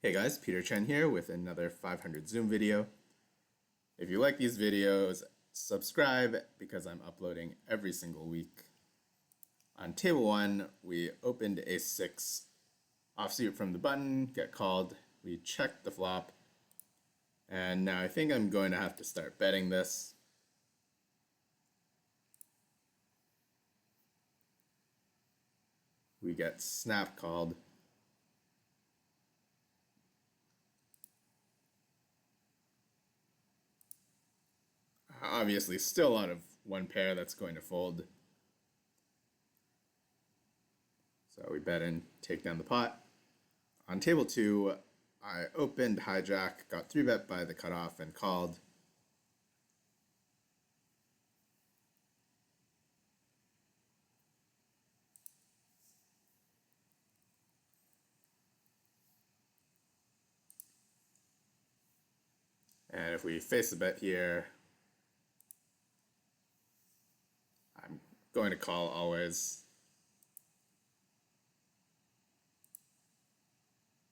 Hey guys, Peter Chen here with another 500 Zoom video. If you like these videos, subscribe because I'm uploading every single week. On table 1, we opened ace-6 offsuit from the button, get called, we checked the flop, and now I think I'm going to have to start betting this. We get snap called. Obviously, still out of one pair that's going to fold. So we bet and take down the pot. On table 2, I opened hijack, got 3-bet by the cutoff, and called. And if we face the bet here, I'm going to call always.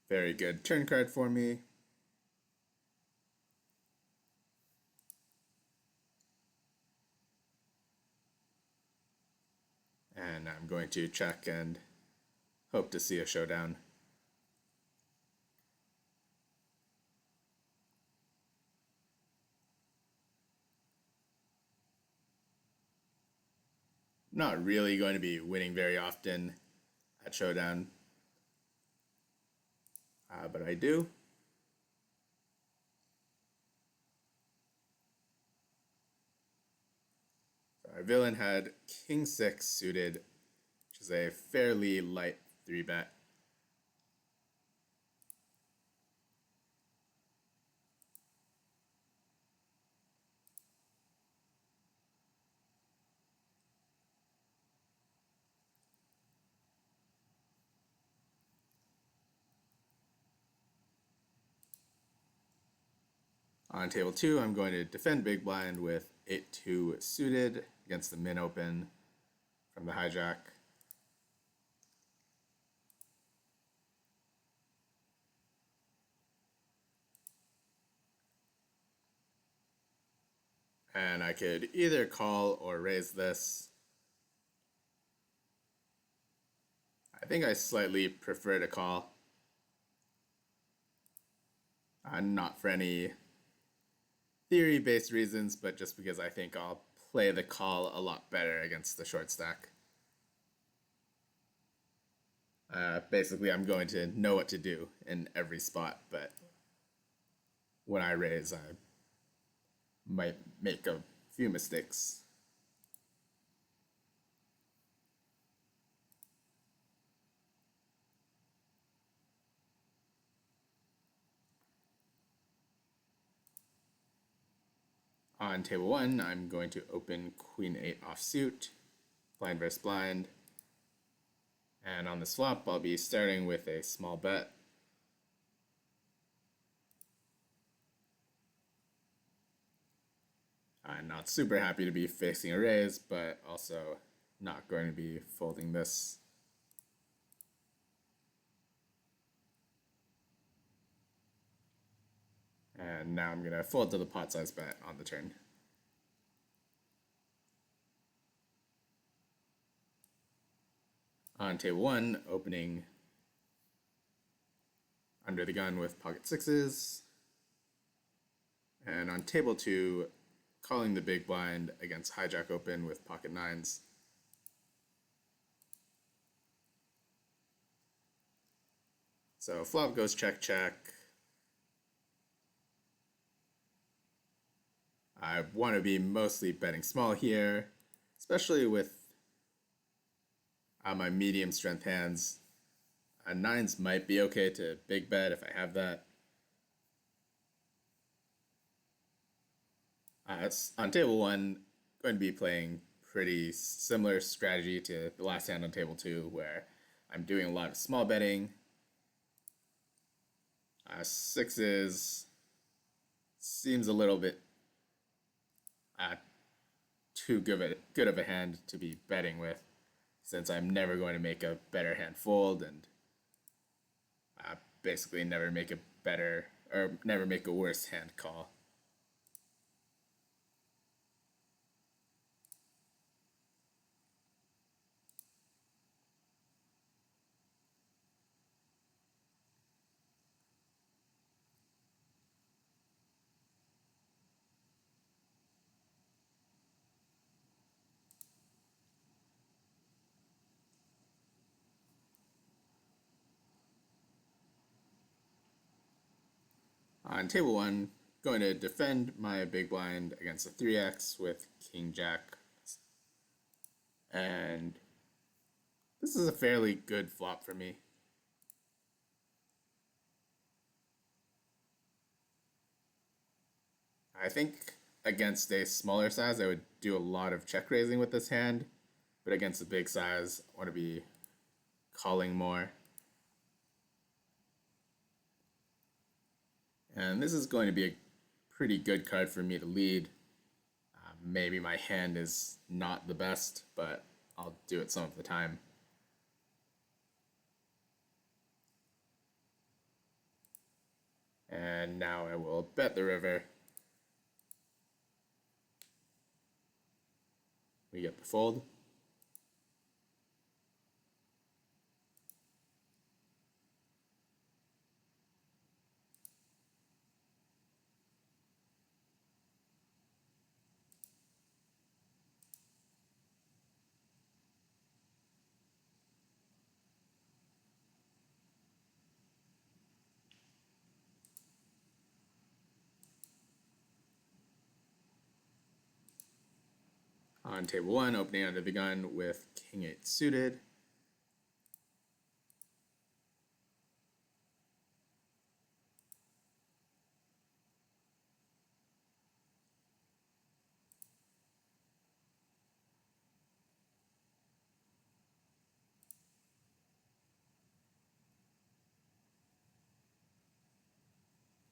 Very good turn card for me. And I'm going to check and hope to see a showdown. Not really going to be winning very often at showdown, but I do. So our villain had king-6 suited, which is a fairly light 3-bet. On table 2, I'm going to defend big blind with 8-2 suited against the min open from the hijack. And I could either call or raise this. I think I slightly prefer to call. Not for any theory-based reasons, but just because I think I'll play the call a lot better against the short stack. Basically, I'm going to know what to do in every spot, but when I raise, I might make a few mistakes. On table 1, I'm going to open queen-8 offsuit, blind versus blind. And on this flop, I'll be starting with a small bet. I'm not super happy to be facing a raise, but also not going to be folding this. And now I'm going to fold to the pot size bet on the turn. On table 1, opening under the gun with pocket 6s. And on table 2, calling the big blind against hijack open with pocket 9s. So flop goes check, check. I want to be mostly betting small here, especially with my medium strength hands. 9s might be okay to big bet if I have that. It's on table 1, going to be playing pretty similar strategy to the last hand on table 2, where I'm doing a lot of small betting. 6s seems a little bit too good of a hand to be betting with, since I'm never going to make a better hand fold, and basically never make a better or never make a worse hand call. On table one, going to defend my big blind against a 3x with King Jack. And this is a fairly good flop for me. I think against a smaller size, I would do a lot of check raising with this hand, but against a big size, I want to be calling more. And this is going to be a pretty good card for me to lead. Maybe my hand is not the best, but I'll do it some of the time. And now I will bet the river. We get the fold. On table one, opening under the gun with King 8 suited.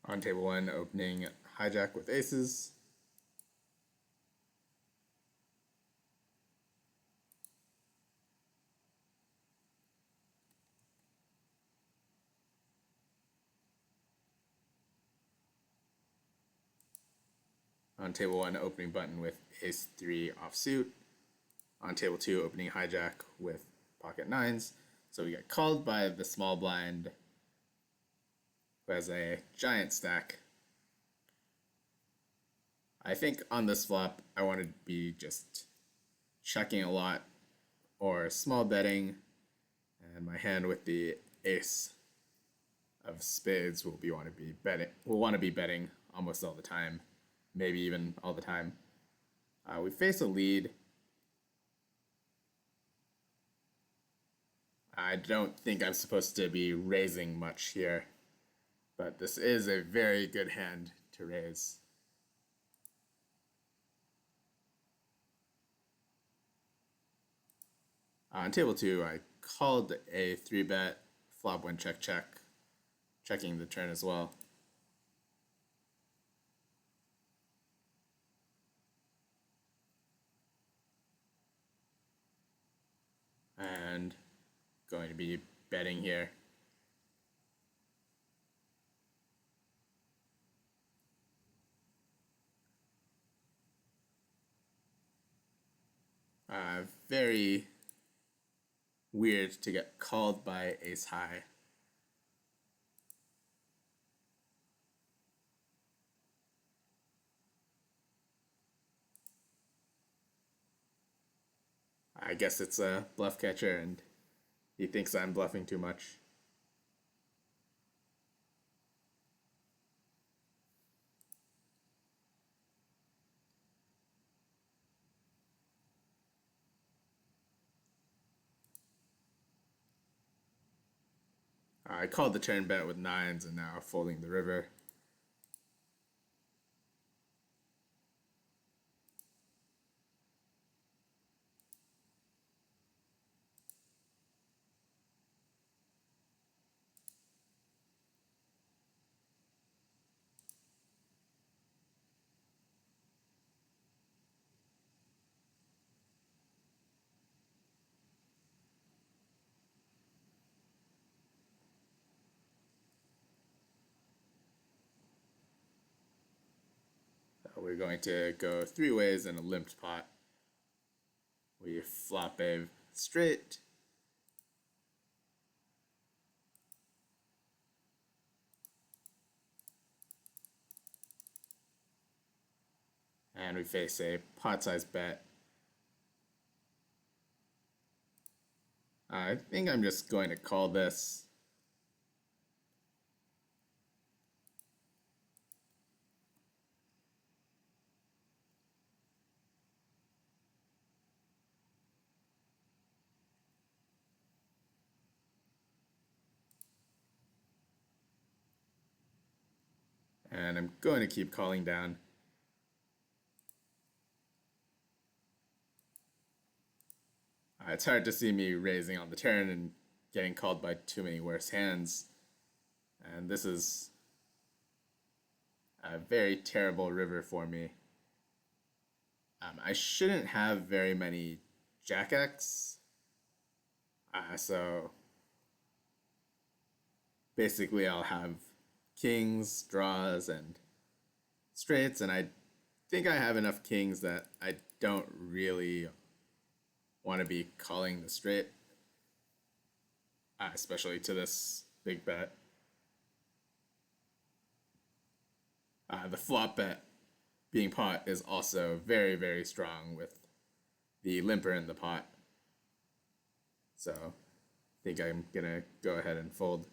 On table one, opening hijack with aces. On table one, opening button with ace 3 offsuit. On table two, opening hijack with pocket nines. So we get called by the small blind, who has a giant stack. I think on this flop, I want to be just checking a lot or small betting, and my hand with the ace of spades will want to be betting almost all the time, maybe even all the time. We face a lead. I don't think I'm supposed to be raising much here, but this is a very good hand to raise. On table two, I called a 3-bet, flop went check check, checking the turn as well. And going to be betting here. Very weird to get called by ace high. I guess it's a bluff catcher and he thinks I'm bluffing too much. I called the turn bet with nines and now folding the river. we're going to go three ways in a limped pot. We flop a straight, and we face a pot-sized bet. I think I'm just going to call this. And I'm going to keep calling down. It's hard to see me raising on the turn and getting called by too many worse hands. And this is a very terrible river for me. I shouldn't have very many Jack-X. So basically I'll have kings, draws, and straights, and I think I have enough kings that I don't really want to be calling the straight, especially to this big bet. The flop bet being pot is also very, very strong with the limper in the pot. So I think I'm going to go ahead and fold.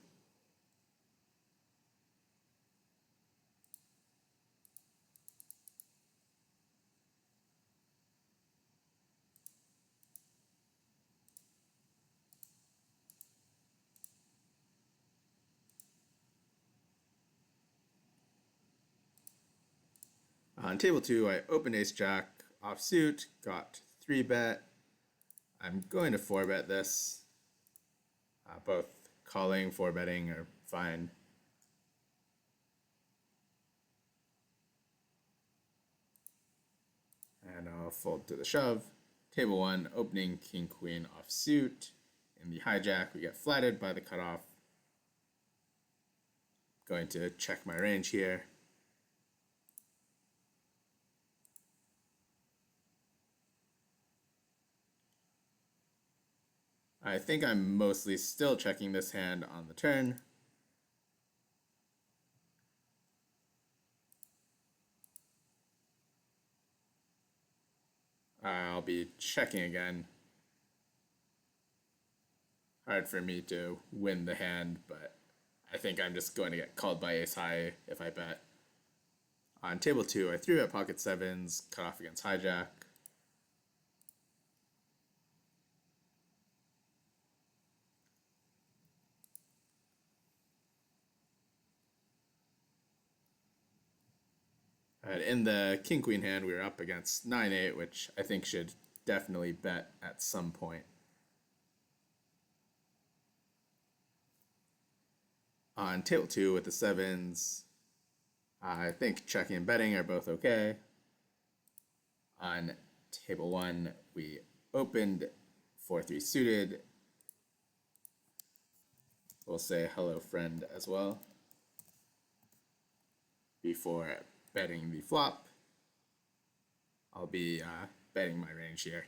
On table 2, I opened ace-jack offsuit, got 3-bet. I'm going to 4-bet this. Both calling, 4-betting are fine. And I'll fold to the shove. Table 1, opening king-queen offsuit. In the hijack, we get flatted by the cutoff. Going to check my range here. I think I'm mostly still checking this hand on the turn. I'll be checking again. Hard for me to win the hand, but I think I'm just going to get called by ace high if I bet. On table 2, I 3-bet pocket sevens, cut off against hijack. In the king-queen hand, we were up against 9-8, which I think should definitely bet at some point. On table 2 with the sevens, I think checking and betting are both okay. On table 1, we opened 4-3 suited. We'll say hello friend as well before betting the flop. I'll be betting my range here.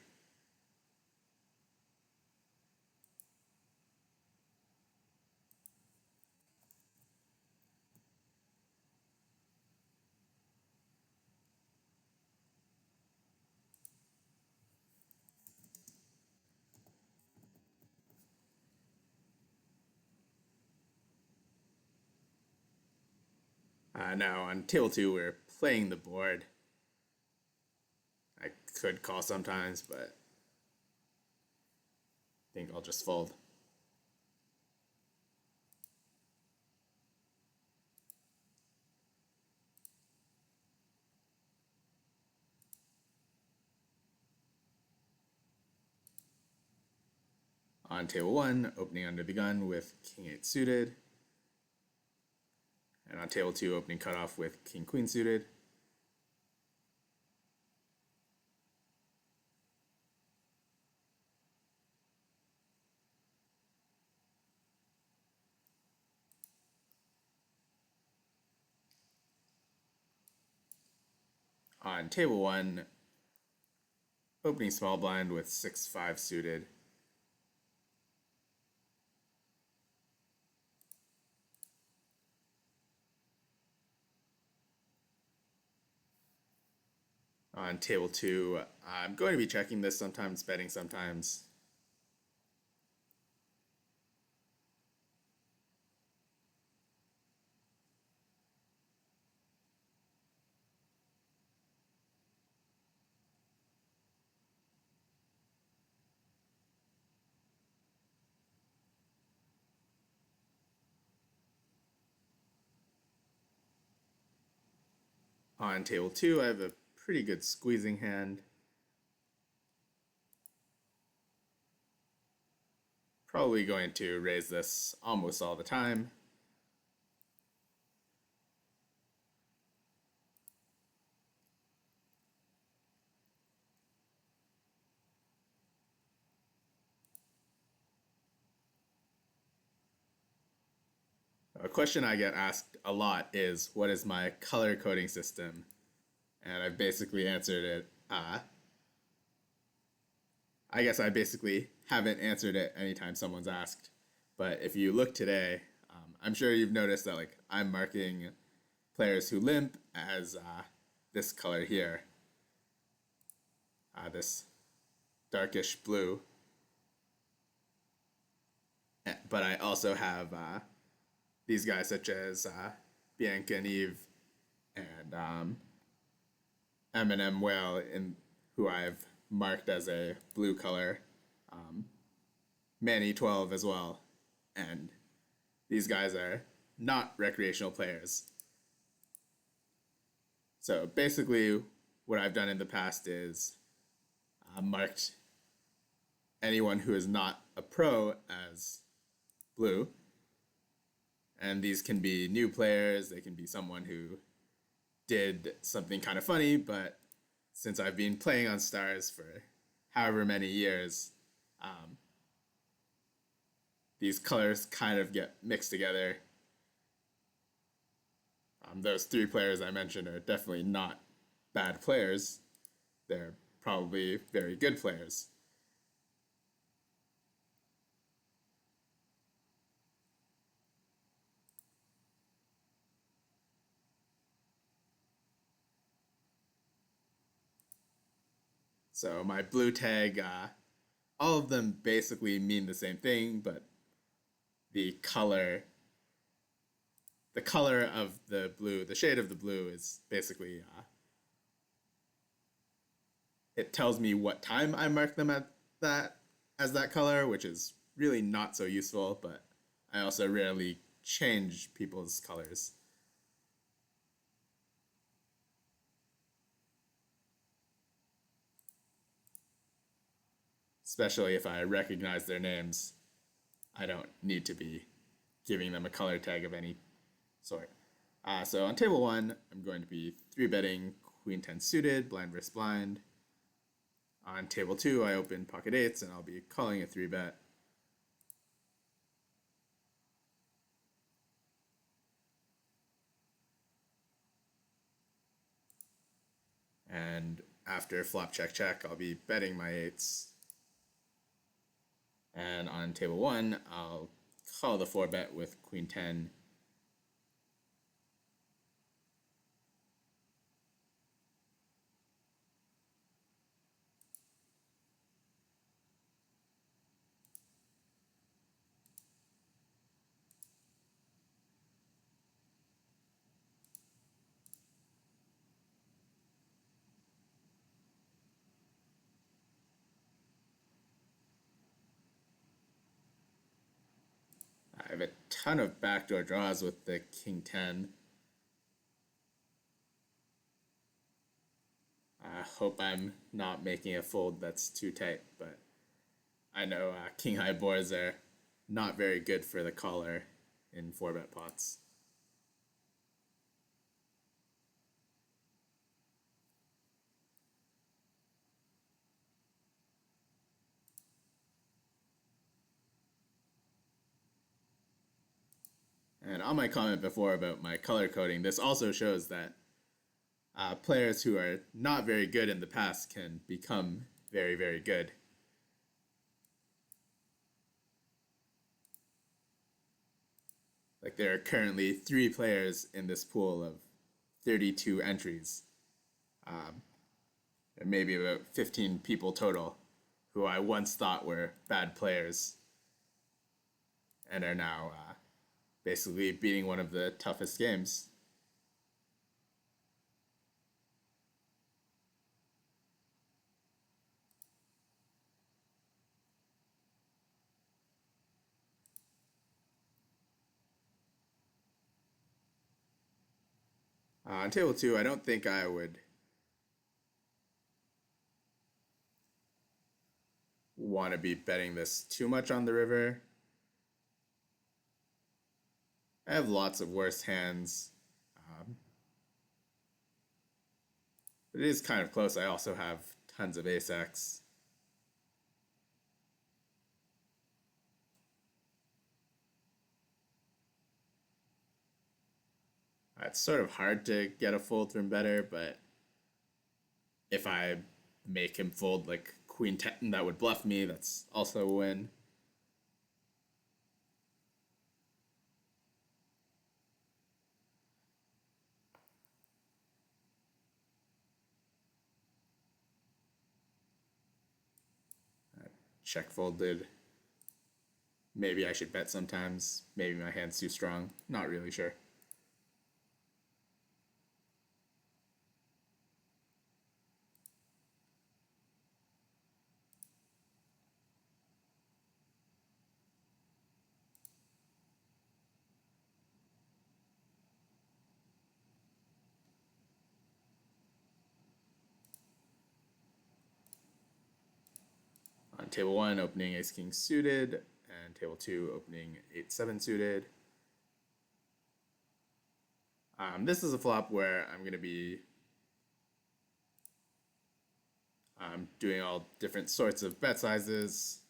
Now on table 2, we're playing the board. I could call sometimes, but I think I'll just fold. On table 1, opening under the gun with king 8 suited. And on table 2, opening cutoff with king queen suited. On table 1, opening small blind with 6-5 suited. On table 2, I'm going to be checking this sometimes, betting sometimes. On table 2, I have a pretty good squeezing hand. Probably going to raise this almost all the time. A question I get asked a lot is, what is my color coding system? And I've basically answered it. I guess I basically haven't answered it anytime someone's asked. But if you look today, I'm sure you've noticed that like I'm marking players who limp as this color here, this darkish blue. But I also have these guys such as Bianca and Eve and Eminem Whale, who I've marked as a blue color. Manny 12 as well. And these guys are not recreational players. So basically, what I've done in the past is marked anyone who is not a pro as blue. And these can be new players, they can be someone who did something kind of funny, but since I've been playing on Stars for however many years, these colors kind of get mixed together. Those 3 players I mentioned are definitely not bad players. They're probably very good players. So my blue tag, all of them basically mean the same thing, but the color of the blue, the shade of the blue is basically, it tells me what time I mark them as that color, which is really not so useful, but I also rarely change people's colors. Especially if I recognize their names, I don't need to be giving them a color tag of any sort. So on table 1, I'm going to be 3-betting Queen 10 suited, blind versus blind. On table 2, I open pocket 8s, and I'll be calling a 3-bet. And after flop check check, I'll be betting my 8s. And on table 1, I'll call the 4-bet with Queen 10. I have a ton of backdoor draws with the King 10. I hope I'm not making a fold that's too tight, but I know King High boards are not very good for the caller in 4-bet pots. And on my comment before about my color coding, this also shows that players who are not very good in the past can become very, very good. Like there are currently 3 players in this pool of 32 entries, and maybe about 15 people total, who I once thought were bad players and are now basically beating one of the toughest games. On table 2, I don't think I would want to be betting this too much on the river. I have lots of worse hands, but it is kind of close. I also have tons of ace-x. It's sort of hard to get a fold from better, but if I make him fold like queen 10 that would bluff me, that's also a win. Check folded. Maybe I should bet sometimes. Maybe my hand's too strong. Not really sure. On table 1, opening ace-king suited, and table 2, opening 8-7 suited. This is a flop where I'm going to be doing all different sorts of bet sizes.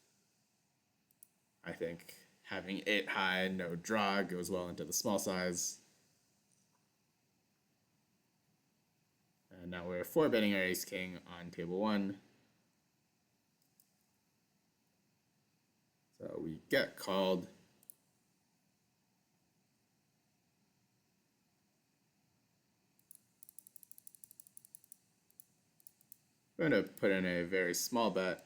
I think having 8 high, no draw goes well into the small size. And now we're 4-betting our ace-king on table 1. So we get called. I'm going to put in a very small bet.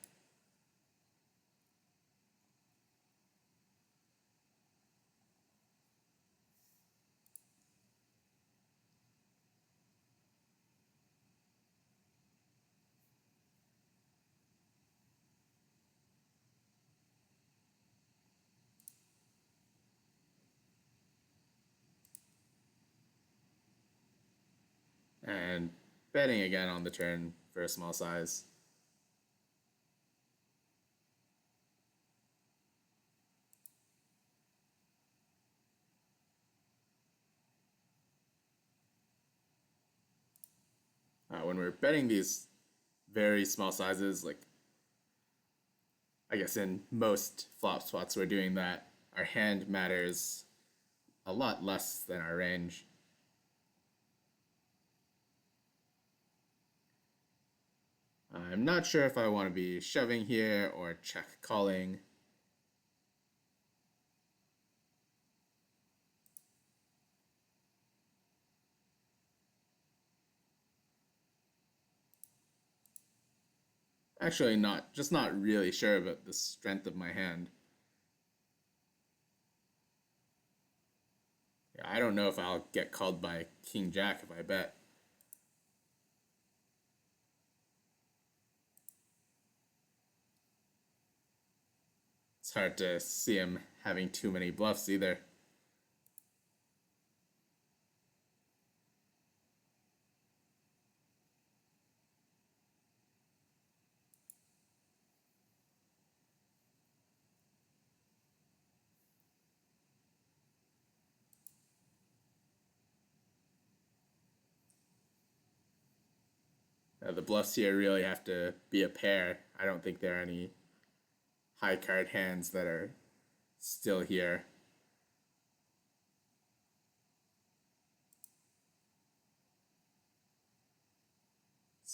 And betting again on the turn for a small size. When we're betting these very small sizes, like I guess in most flop spots we're doing that, our hand matters a lot less than our range. I'm not sure if I want to be shoving here or check calling. Actually not really sure about the strength of my hand. Yeah, I don't know if I'll get called by King Jack if I bet. It's hard to see him having too many bluffs either. The bluffs here really have to be a pair. I don't think there are any high card hands that are still here.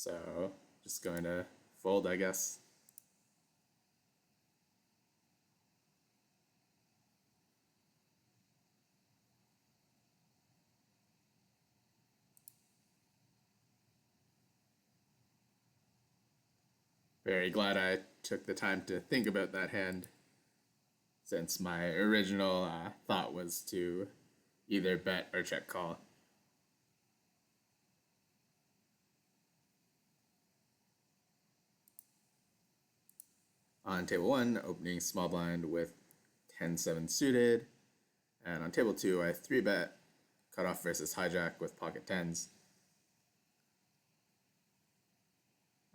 So just going to fold, I guess. Very glad I took the time to think about that hand, since my original thought was to either bet or check call. On table 1, opening small blind with 10-7 suited, and on table 2, I 3-bet cutoff versus hijack with pocket 10s.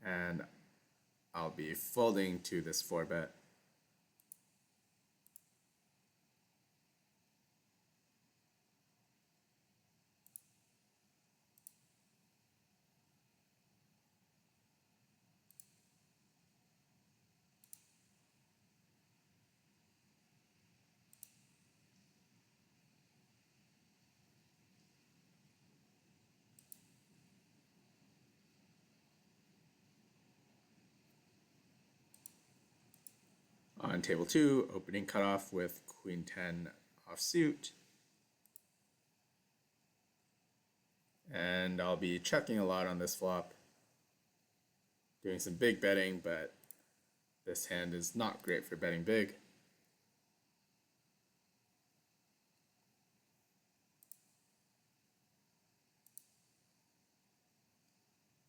And I'll be folding to this 4-bet. On table 2, opening cutoff with queen 10 offsuit. And I'll be checking a lot on this flop, doing some big betting, but this hand is not great for betting big.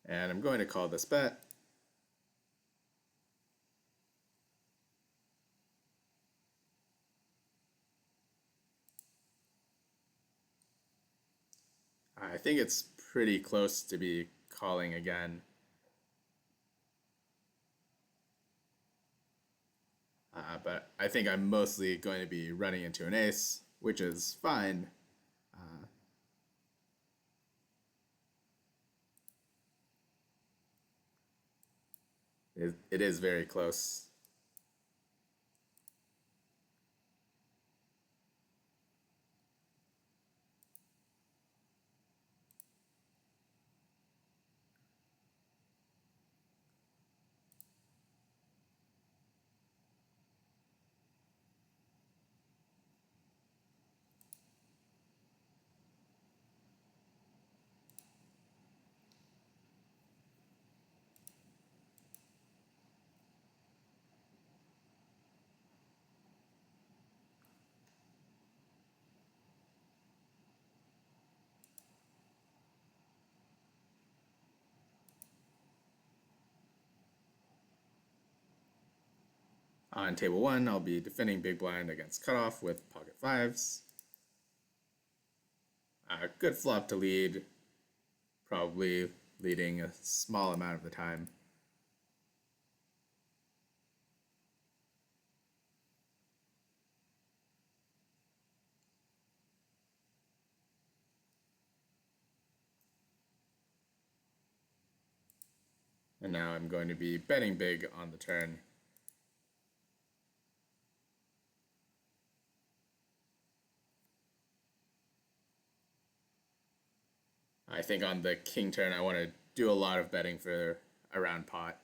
And I'm going to call this bet. I think it's pretty close to be calling again. But I think I'm mostly going to be running into an ace, which is fine. It is very close. On table 1, I'll be defending big blind against cutoff with pocket 5s. Good flop to lead, probably leading a small amount of the time. And now I'm going to be betting big on the turn. I think on the king turn I want to do a lot of betting for a round pot.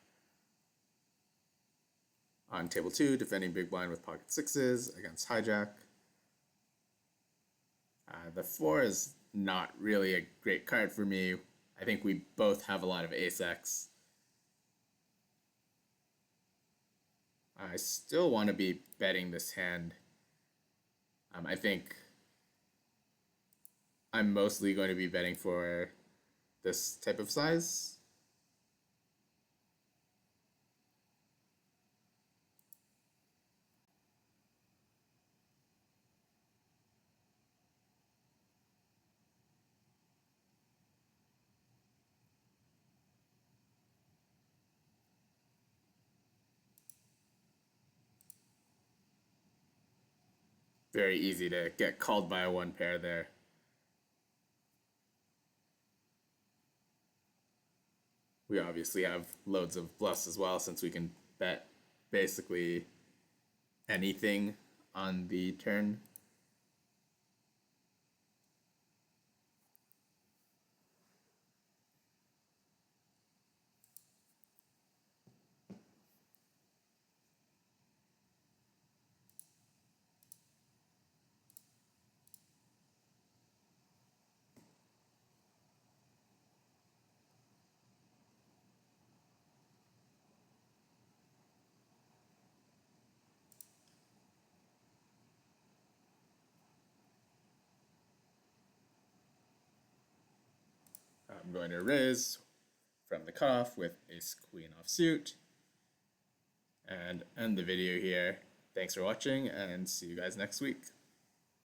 On table 2, defending big blind with pocket 6s against hijack. The 4 is not really a great card for me. I think we both have a lot of ace-x. I still want to be betting this hand. I think I'm mostly going to be betting for this type of size. Very easy to get called by a 1 pair there. We obviously have loads of bluffs as well, since we can bet basically anything on the turn. I'm going to raise from the cutoff with ace queen offsuit and end the video here. Thanks for watching and see you guys next week.